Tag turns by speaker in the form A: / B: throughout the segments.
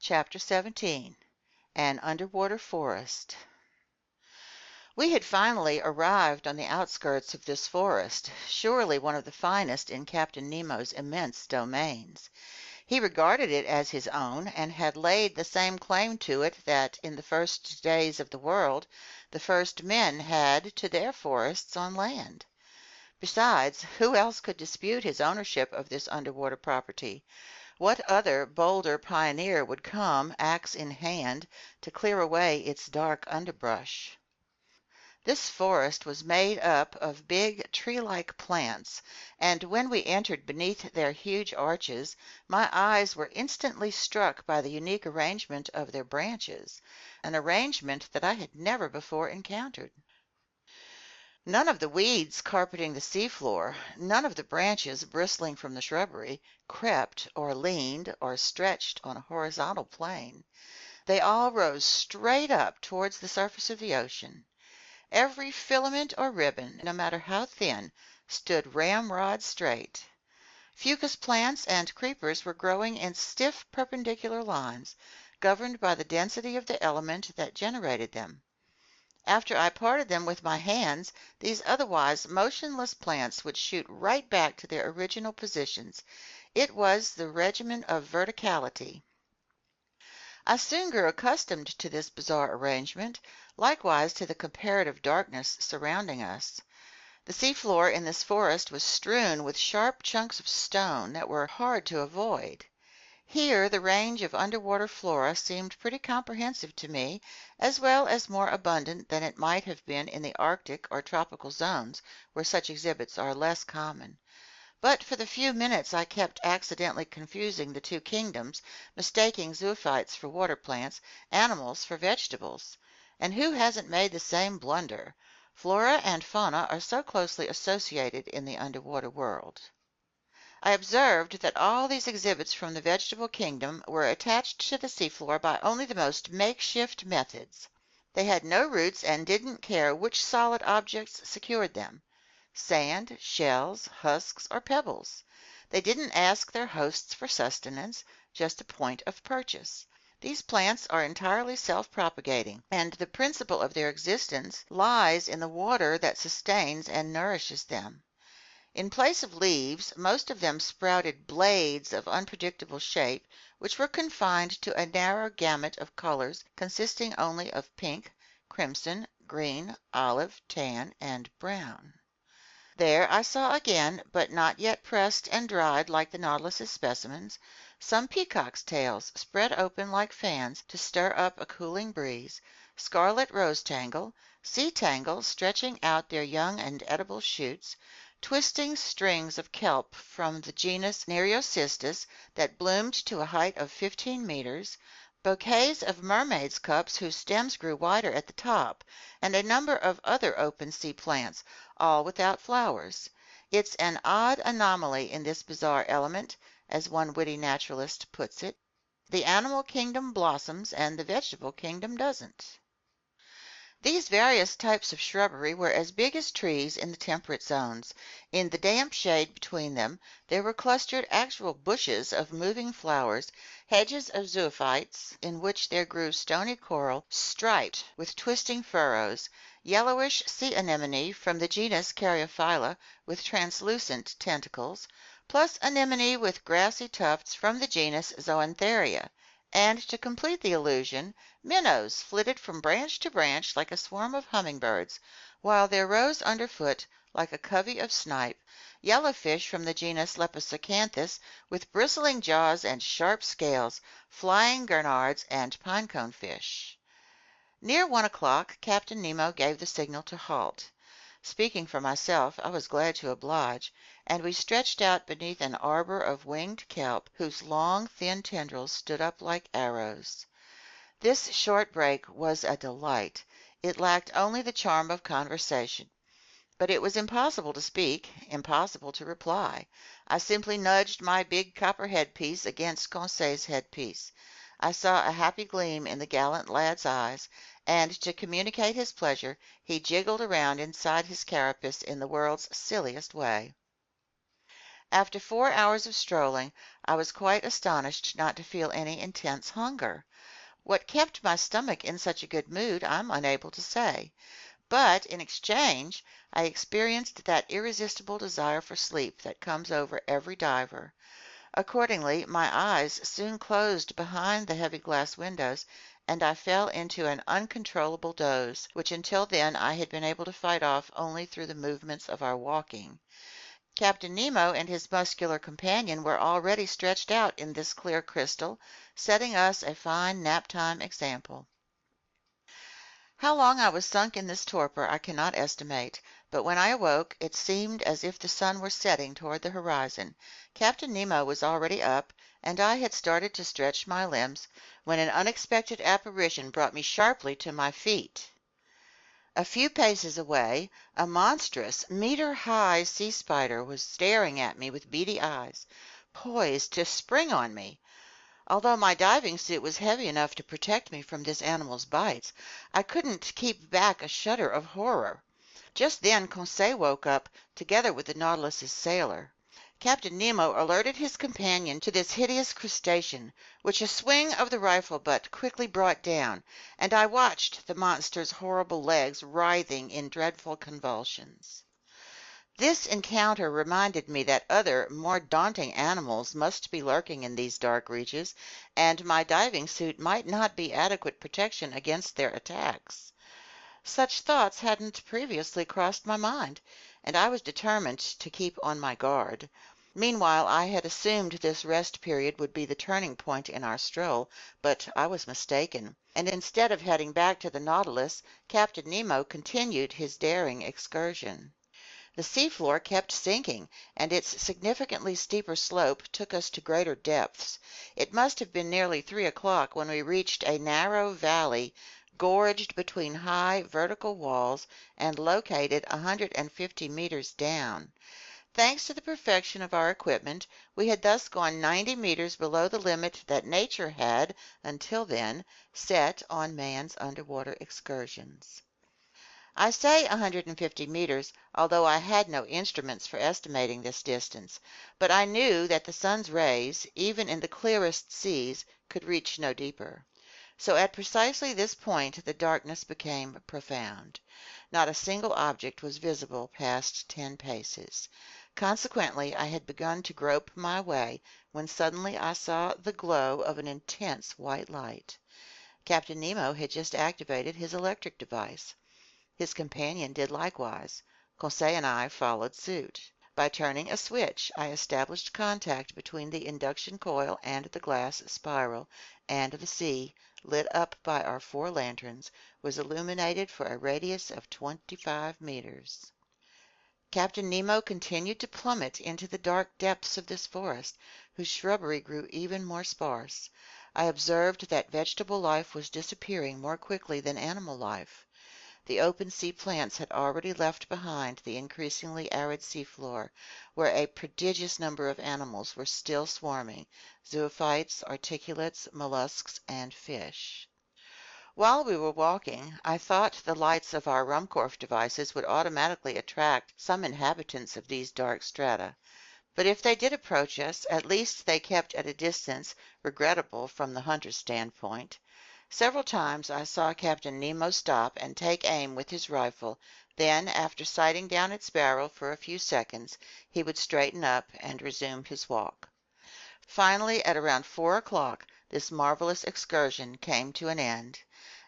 A: Chapter 17. An Underwater Forest. We had finally arrived on the outskirts of this forest, surely one of the finest in Captain Nemo's immense domains. He regarded it as his own, and had laid the same claim to it that, in the first days of the world, the first men had to their forests on land. Besides, who else could dispute his ownership of this underwater property? What other bolder pioneer would come, axe in hand, to clear away its dark underbrush? This forest was made up of big tree-like plants, and when we entered beneath their huge arches, my eyes were instantly struck by the unique arrangement of their branches, an arrangement that I had never before encountered. None of the weeds carpeting the seafloor, none of the branches bristling from the shrubbery, crept or leaned or stretched on a horizontal plane. They all rose straight up towards the surface of the ocean. Every filament or ribbon, no matter how thin, stood ramrod straight. Fucus plants and creepers were growing in stiff perpendicular lines, governed by the density of the element that generated them. After I parted them with my hands, these otherwise motionless plants would shoot right back to their original positions. It was the regimen of verticality. I soon grew accustomed to this bizarre arrangement, likewise to the comparative darkness surrounding us. The seafloor in this forest was strewn with sharp chunks of stone that were hard to avoid. Here the range of underwater flora seemed pretty comprehensive to me, as well as more abundant than it might have been in the Arctic or tropical zones, where such exhibits are less common. But for the few minutes I kept accidentally confusing the two kingdoms, mistaking zoophytes for water plants, animals for vegetables. And who hasn't made the same blunder? Flora and fauna are so closely associated in the underwater world. I observed that all these exhibits from the vegetable kingdom were attached to the seafloor by only the most makeshift methods. They had no roots and didn't care which solid objects secured them. Sand, shells, husks, or pebbles. They didn't ask their hosts for sustenance, just a point of purchase. These plants are entirely self-propagating, and the principle of their existence lies in the water that sustains and nourishes them. In place of leaves, most of them sprouted blades of unpredictable shape, which were confined to a narrow gamut of colors consisting only of pink, crimson, green, olive, tan, and brown. There I saw again, but not yet pressed and dried like the Nautilus's specimens, some peacock's tails spread open like fans to stir up a cooling breeze, scarlet rose tangle, sea tangle stretching out their young and edible shoots, twisting strings of kelp from the genus Nereocystis that bloomed to a height of 15 meters, bouquets of mermaids' cups whose stems grew wider at the top, and a number of other open sea plants, all without flowers. It's an odd anomaly in this bizarre element, as one witty naturalist puts it. The animal kingdom blossoms and the vegetable kingdom doesn't. These various types of shrubbery were as big as trees in the temperate zones. In the damp shade between them there were clustered actual bushes of moving flowers, hedges of zoophytes in which there grew stony coral striped with twisting furrows, yellowish sea anemone from the genus Caryophylla with translucent tentacles, plus anemone with grassy tufts from the genus Zoantheria. And to complete the illusion, minnows flitted from branch to branch like a swarm of hummingbirds, while there rose underfoot, like a covey of snipe, yellowfish from the genus Lepisocanthus with bristling jaws and sharp scales, flying gurnards, and pinecone fish. Near 1 o'clock, Captain Nemo gave the signal to halt. Speaking for myself, I was glad to oblige, and we stretched out beneath an arbor of winged kelp whose long, thin tendrils stood up like arrows. This short break was a delight. It lacked only the charm of conversation. But it was impossible to speak, impossible to reply. I simply nudged my big copper headpiece against Conseil's headpiece. I saw a happy gleam in the gallant lad's eyes, and to communicate his pleasure, he jiggled around inside his carapace in the world's silliest way. After 4 hours of strolling, I was quite astonished not to feel any intense hunger. What kept my stomach in such a good mood, I'm unable to say. But in exchange, I experienced that irresistible desire for sleep that comes over every diver. Accordingly, my eyes soon closed behind the heavy glass windows, and I fell into an uncontrollable doze, which until then I had been able to fight off only through the movements of our walking. Captain Nemo and his muscular companion were already stretched out in this clear crystal, setting us a fine nap-time example. How long I was sunk in this torpor I cannot estimate, but when I awoke it seemed as if the sun were setting toward the horizon. Captain Nemo was already up, and I had started to stretch my limbs, when an unexpected apparition brought me sharply to my feet. A few paces away, a monstrous, meter-high sea spider was staring at me with beady eyes, poised to spring on me. Although my diving suit was heavy enough to protect me from this animal's bites, I couldn't keep back a shudder of horror. Just then Conseil woke up, together with the Nautilus's sailor. Captain Nemo alerted his companion to this hideous crustacean, which a swing of the rifle butt quickly brought down, and I watched the monster's horrible legs writhing in dreadful convulsions. This encounter reminded me that other, more daunting animals must be lurking in these dark reaches, and my diving suit might not be adequate protection against their attacks. Such thoughts hadn't previously crossed my mind, and I was determined to keep on my guard. Meanwhile, I had assumed this rest period would be the turning point in our stroll, but I was mistaken, and instead of heading back to the Nautilus, Captain Nemo continued his daring excursion. The seafloor kept sinking, and its significantly steeper slope took us to greater depths. It must have been nearly 3 o'clock when we reached a narrow valley gorged between high vertical walls and located 150 meters down. Thanks to the perfection of our equipment, we had thus gone 90 meters below the limit that nature had, until then, set on man's underwater excursions. I say 150 meters, although I had no instruments for estimating this distance, but I knew that the sun's rays, even in the clearest seas, could reach no deeper. So at precisely this point the darkness became profound. Not a single object was visible past 10 paces. Consequently, I had begun to grope my way when suddenly I saw the glow of an intense white light. Captain Nemo had just activated his electric device. His companion did likewise. Conseil and I followed suit. By turning a switch, I established contact between the induction coil and the glass spiral, and the sea, lit up by our 4 lanterns, was illuminated for a radius of 25 meters. Captain Nemo continued to plummet into the dark depths of this forest, whose shrubbery grew even more sparse. I observed that vegetable life was disappearing more quickly than animal life. The open sea plants had already left behind the increasingly arid seafloor, where a prodigious number of animals were still swarming: zoophytes, articulates, mollusks, and fish. While we were walking, I thought the lights of our Ruhmkorff devices would automatically attract some inhabitants of these dark strata. But if they did approach us, at least they kept at a distance regrettable from the hunter's standpoint. Several times I saw Captain Nemo stop and take aim with his rifle, then, after sighting down its barrel for a few seconds, he would straighten up and resume his walk. Finally, at around 4 o'clock, this marvelous excursion came to an end.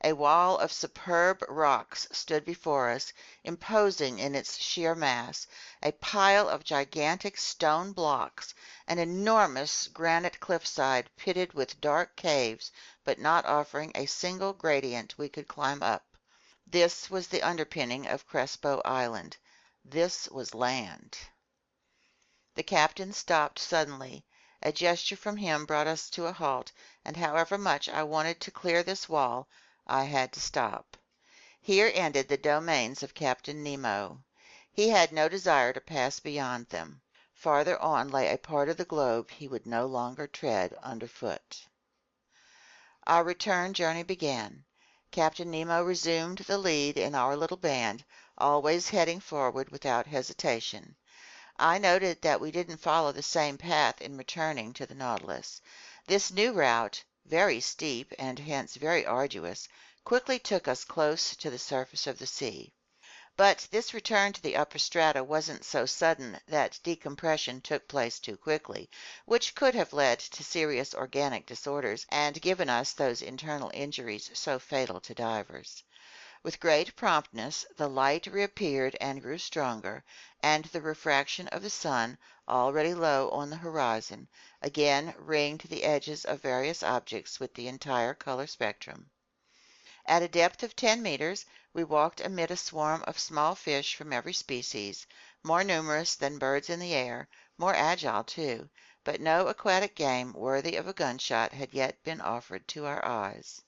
A: A wall of superb rocks stood before us, imposing in its sheer mass, a pile of gigantic stone blocks, an enormous granite cliffside pitted with dark caves, but not offering a single gradient we could climb up. This was the underpinning of Crespo Island. This was land. The captain stopped suddenly. A gesture from him brought us to a halt, and however much I wanted to clear this wall, I had to stop. Here ended the domains of Captain Nemo. He had no desire to pass beyond them. Farther on lay a part of the globe he would no longer tread underfoot. Our return journey began. Captain Nemo resumed the lead in our little band, always heading forward without hesitation. I noted that we didn't follow the same path in returning to the Nautilus. This new route, very steep and hence very arduous, quickly took us close to the surface of the sea. But this return to the upper strata wasn't so sudden that decompression took place too quickly, which could have led to serious organic disorders and given us those internal injuries so fatal to divers. With great promptness the light reappeared and grew stronger, and the refraction of the sun, already low on the horizon, again ringed the edges of various objects with the entire color spectrum. At a depth of 10 meters, we walked amid a swarm of small fish from every species, more numerous than birds in the air, more agile too, but no aquatic game worthy of a gunshot had yet been offered to our eyes.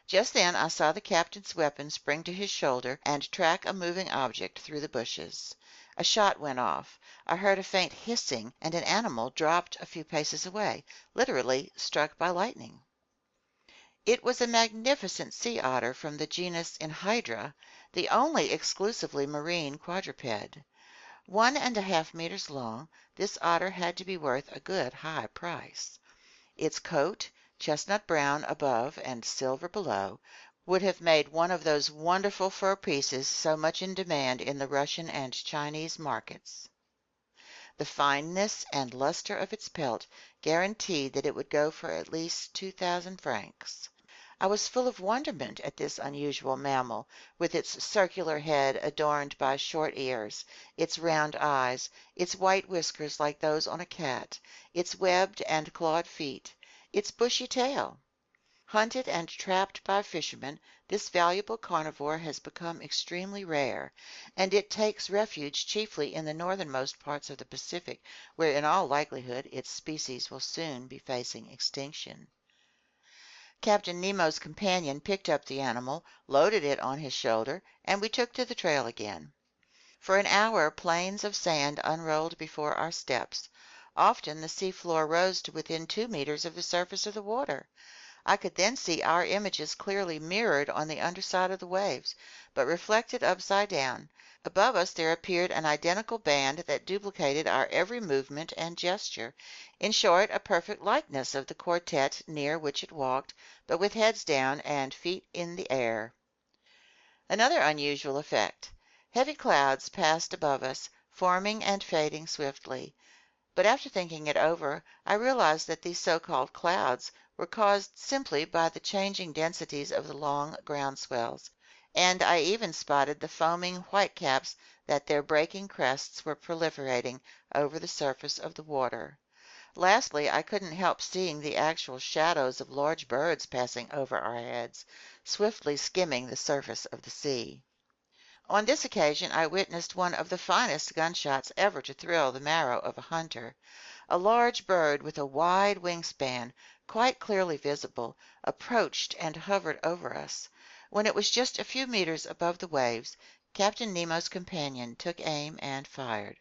A: Just then I saw the captain's weapon spring to his shoulder and track a moving object through the bushes. A shot went off. I heard a faint hissing, and an animal dropped a few paces away, literally struck by lightning. It was a magnificent sea otter from the genus Enhydra, the only exclusively marine quadruped. 1½ meters long, this otter had to be worth a good high price. Its coat, chestnut brown above and silver below, would have made one of those wonderful fur pieces so much in demand in the Russian and Chinese markets. The fineness and luster of its pelt guaranteed that it would go for at least 2,000 francs. I was full of wonderment at this unusual mammal, with its circular head adorned by short ears, its round eyes, its white whiskers like those on a cat, its webbed and clawed feet, its bushy tail. Hunted and trapped by fishermen, this valuable carnivore has become extremely rare, and it takes refuge chiefly in the northernmost parts of the Pacific, where in all likelihood its species will soon be facing extinction. Captain Nemo's companion picked up the animal, loaded it on his shoulder, and we took to the trail again. For an hour plains of sand unrolled before our steps. Often the seafloor rose to within 2 meters of the surface of the water. I could then see our images clearly mirrored on the underside of the waves, but reflected upside down. Above us there appeared an identical band that duplicated our every movement and gesture. In short, a perfect likeness of the quartet near which it walked, but with heads down and feet in the air. Another unusual effect. Heavy clouds passed above us, forming and fading swiftly. But after thinking it over, I realized that these so-called clouds were caused simply by the changing densities of the long ground swells, and I even spotted the foaming whitecaps that their breaking crests were proliferating over the surface of the water. Lastly, I couldn't help seeing the actual shadows of large birds passing over our heads, swiftly skimming the surface of the sea. On this occasion I witnessed one of the finest gunshots ever to thrill the marrow of a hunter. A large bird with a wide wingspan, quite clearly visible, approached and hovered over us. When it was just a few meters above the waves, Captain Nemo's companion took aim and fired.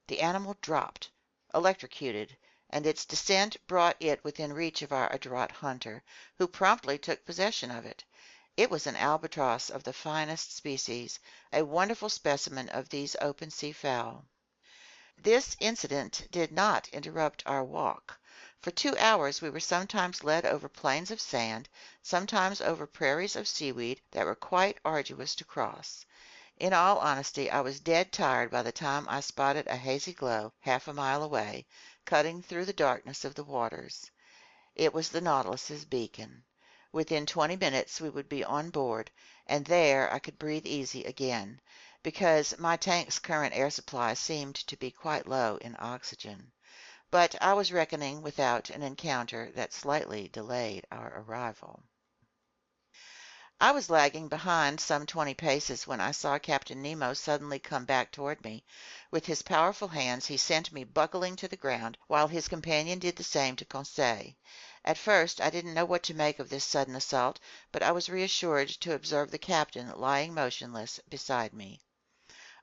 A: The animal dropped, electrocuted, and its descent brought it within reach of our adroit hunter, who promptly took possession of it. It was an albatross of the finest species, a wonderful specimen of these open sea fowl. This incident did not interrupt our walk. For 2 hours we were sometimes led over plains of sand, sometimes over prairies of seaweed that were quite arduous to cross. In all honesty, I was dead tired by the time I spotted a hazy glow half a mile away, cutting through the darkness of the waters. It was the Nautilus's beacon. Within 20 minutes we would be on board, and there I could breathe easy again, because my tank's current air supply seemed to be quite low in oxygen. But I was reckoning without an encounter that slightly delayed our arrival. I was lagging behind some 20 paces when I saw Captain Nemo suddenly come back toward me. With his powerful hands he sent me buckling to the ground, while his companion did the same to Conseil. At first I didn't know what to make of this sudden assault, but I was reassured to observe the captain lying motionless beside me.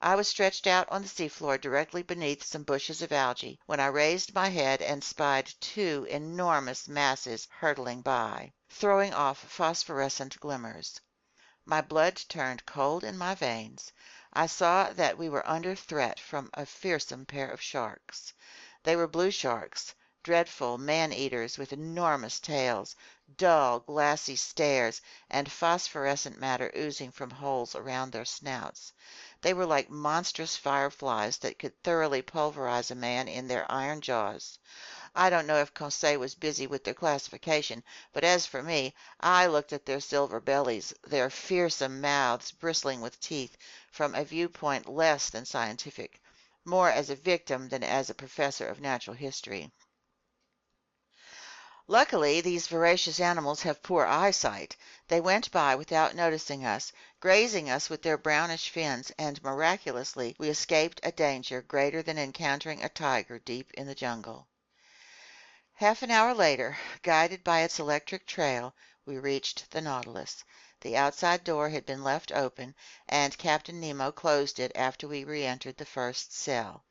A: I was stretched out on the seafloor directly beneath some bushes of algae, when I raised my head and spied 2 enormous masses hurtling by, throwing off phosphorescent glimmers. My blood turned cold in my veins. I saw that we were under threat from a fearsome pair of sharks. They were blue sharks, dreadful man-eaters with enormous tails, dull, glassy stares, and phosphorescent matter oozing from holes around their snouts. They were like monstrous fireflies that could thoroughly pulverize a man in their iron jaws. I don't know if Conseil was busy with their classification, but as for me, I looked at their silver bellies, their fearsome mouths bristling with teeth, from a viewpoint less than scientific, more as a victim than as a professor of natural history. Luckily, these voracious animals have poor eyesight. They went by without noticing us, grazing us with their brownish fins, and miraculously we escaped a danger greater than encountering a tiger deep in the jungle. Half an hour later, guided by its electric trail, we reached the Nautilus. The outside door had been left open, and Captain Nemo closed it after we re-entered the first cell.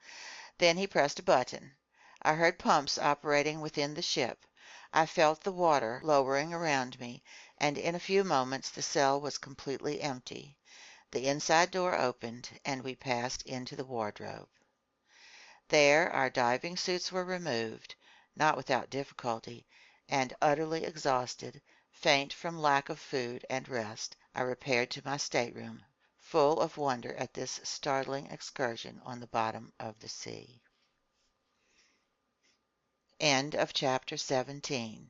A: Then he pressed a button. I heard pumps operating within the ship. I felt the water lowering around me, and in a few moments the cell was completely empty. The inside door opened, and we passed into the wardrobe. There our diving suits were removed, not without difficulty, and utterly exhausted, faint from lack of food and rest, I repaired to my stateroom, full of wonder at this startling excursion on the bottom of the sea. End of chapter 17.